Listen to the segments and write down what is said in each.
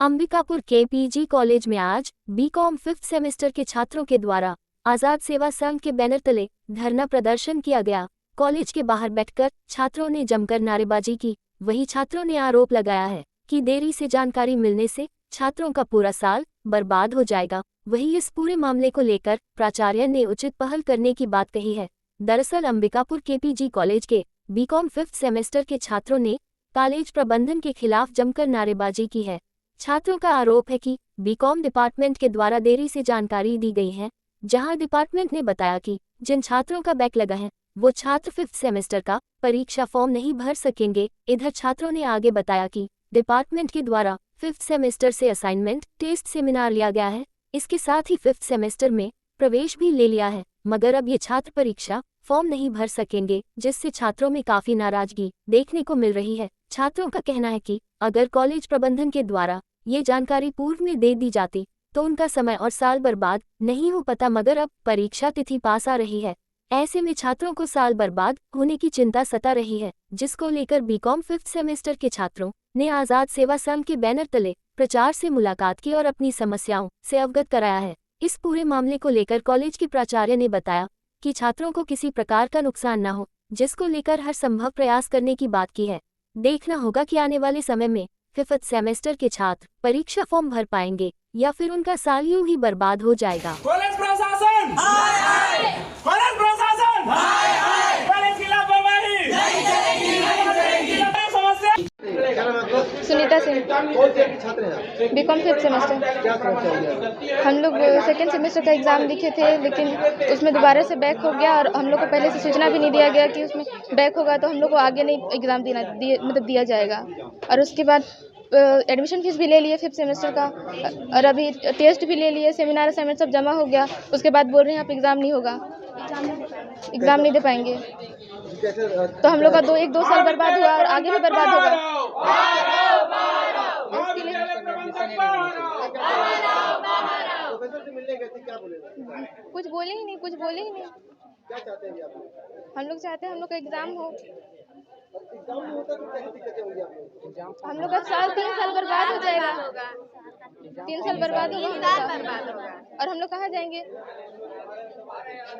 अंबिकापुर के PG college में आज बीकॉम 5th सेमेस्टर के छात्रों के द्वारा आजाद सेवा संघ के बैनर तले धरना प्रदर्शन किया गया। कॉलेज के बाहर बैठकर छात्रों ने जमकर नारेबाजी की। वहीं छात्रों ने आरोप लगाया है कि देरी से जानकारी मिलने से छात्रों का पूरा साल बर्बाद हो जाएगा। वहीं इस पूरे मामले को लेकर प्राचार्य ने उचित पहल करने की बात कही है। दरअसल अंबिकापुर के पीजी कॉलेज के बीकॉम 5th सेमेस्टर के छात्रों ने कॉलेज प्रबंधन के खिलाफ जमकर नारेबाजी की है। छात्रों का आरोप है कि बीकॉम डिपार्टमेंट के द्वारा देरी से जानकारी दी गई है, जहां डिपार्टमेंट ने बताया कि जिन छात्रों का बैक लगा है वो छात्र 5th सेमेस्टर का परीक्षा फॉर्म नहीं भर सकेंगे। इधर छात्रों ने आगे बताया कि डिपार्टमेंट के द्वारा 5th सेमेस्टर से असाइनमेंट टेस्ट सेमिनार लिया गया है, इसके साथ ही 5th सेमेस्टर में प्रवेश भी ले लिया है, मगर अब ये छात्र परीक्षा फॉर्म नहीं भर सकेंगे, जिससे छात्रों में काफी नाराजगी देखने को मिल रही है। छात्रों का कहना है कि अगर कॉलेज प्रबंधन के द्वारा ये जानकारी पूर्व में दे दी जाती तो उनका समय और साल बर्बाद नहीं हो पाता, मगर अब परीक्षा तिथि पास आ रही है। ऐसे में छात्रों को साल बर्बाद होने की चिंता सता रही है, जिसको लेकर बीकॉम 5th सेमेस्टर के छात्रों ने आजाद सेवा संघ के बैनर तले प्रचार से मुलाकात की और अपनी समस्याओं से अवगत कराया है। इस पूरे मामले को लेकर कॉलेज के प्राचार्य ने बताया कि छात्रों को किसी प्रकार का नुकसान न हो, जिसको लेकर हर संभव प्रयास करने की बात की है। देखना होगा कि आने वाले समय में 5th सेमेस्टर के छात्र परीक्षा फॉर्म भर पाएंगे या फिर उनका साल यूं ही बर्बाद हो जाएगा। कॉलेज प्रशासन हाय हाय, कॉलेज प्रशासन हाय हाय, कॉलेज की लापरवाही नहीं चलेगी, नहीं चलेगी। समस्या सुनीता सिंह, कौन से छात्र हैं? BCom 5th semester. क्या समस्या हो गया? हम लोग सेकेंड सेमेस्टर का एग्ज़ाम लिखे थे, लेकिन उसमें दोबारा से बैक हो गया और हम लोग को पहले से सूचना भी नहीं दिया गया कि उसमें बैक होगा तो हम लोग को आगे नहीं एग्ज़ाम दिया जाएगा। और उसके बाद एडमिशन फीस भी ले लिए 5th सेमेस्टर का, और अभी टेस्ट भी ले लिए, सेमिनार असाइनमेंट सब जमा हो गया। उसके बाद बोल रहे हैं आप एग्ज़ाम नहीं होगा, एग्ज़ाम नहीं दे पाएंगे। तो हम लोग का 1-2 साल बर्बाद हुआ और आगे भी बर्बाद होगा। प्रोफेसर से मिलने गए थे, क्या बोले? कुछ बोले ही नहीं। क्या चाहते हैं अभी आप? हम लोग चाहते हैं हम लोग का एग्ज़ाम हो। एग्जाम नहीं होता तो क्या दिक्कतें होंगी आप लोग? हम लोग का 3 साल बर्बाद हो जाएगा। 3 साल बर्बाद होगा और हम लोग कहाँ जाएंगे?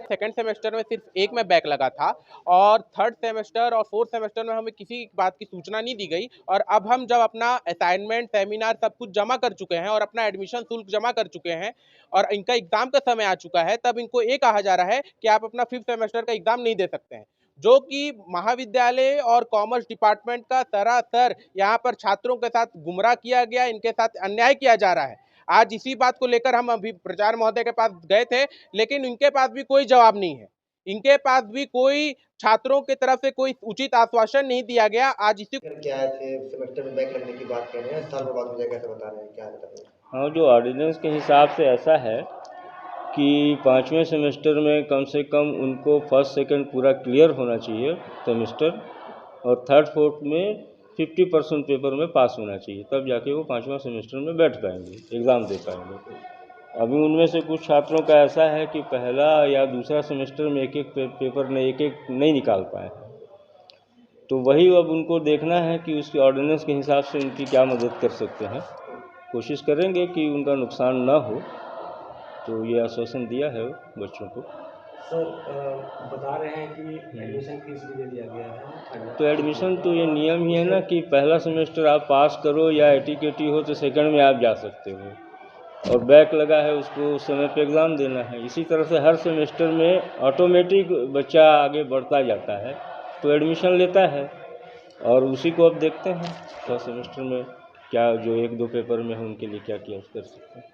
सेकेंड सेमेस्टर में सिर्फ एक में बैक लगा था और थर्ड सेमेस्टर और फोर्थ सेमेस्टर में हमें किसी बात की सूचना नहीं दी गई। और अब हम जब अपना असाइनमेंट सेमिनार सब कुछ जमा कर चुके हैं और अपना एडमिशन शुल्क जमा कर चुके हैं और इनका एग्जाम का समय आ चुका है, तब इनको ये कहा जा रहा है कि आप अपना 5th सेमेस्टर का एग्जाम नहीं दे सकते हैं, जो कि महाविद्यालय और कॉमर्स डिपार्टमेंट का सरासर यहाँ पर छात्रों के साथ गुमराह किया गया, इनके साथ अन्याय किया जा रहा है। आज इसी बात को लेकर हम अभी प्राचार्य महोदय के पास गए थे, लेकिन इनके पास भी कोई जवाब नहीं है। इनके पास भी कोई छात्रों की तरफ से कोई उचित आश्वासन नहीं दिया गया। आज इसी क्या आए थे, सेमेस्टर में बैक लगने की बात कर रहे हैं, साल बर्बाद हो जाएगा, ऐसा बता रहे हैं, क्या बता रहे हैं? हाँ, जो ऑर्डिनेंस के हिसाब से ऐसा है कि 5वें सेमेस्टर में कम से कम उनको फर्स्ट सेकंड पूरा क्लियर होना चाहिए सेमेस्टर, और थर्ड फोर्थ में 50% पेपर में पास होना चाहिए, तब जाके वो 5वां सेमेस्टर में बैठ पाएंगे, एग्ज़ाम दे पाएंगे। अभी उनमें से कुछ छात्रों का ऐसा है कि पहला या दूसरा सेमेस्टर में एक पेपर नहीं निकाल पाए हैं, तो वही अब उनको देखना है कि उसकी ऑर्डिनेंस के हिसाब से उनकी क्या मदद कर सकते हैं। कोशिश करेंगे कि उनका नुकसान ना हो, तो ये आश्वासन दिया है बच्चों को। सर बता रहे हैं कि एडमिशन फीस भी ले लिया गया है। तो एडमिशन तो ये नियम ही है ना कि पहला सेमेस्टर आप पास करो या AT-KT हो तो सेकंड में आप जा सकते हो, और बैक लगा है उसको उस समय पे एग्ज़ाम देना है। इसी तरह से हर सेमेस्टर में ऑटोमेटिक बच्चा आगे बढ़ता जाता है तो एडमिशन लेता है, और उसी को अब देखते हैं फर्स्ट सेमेस्टर में क्या जो 1-2 पेपर में है उनके लिए क्या किया कर सकते हैं।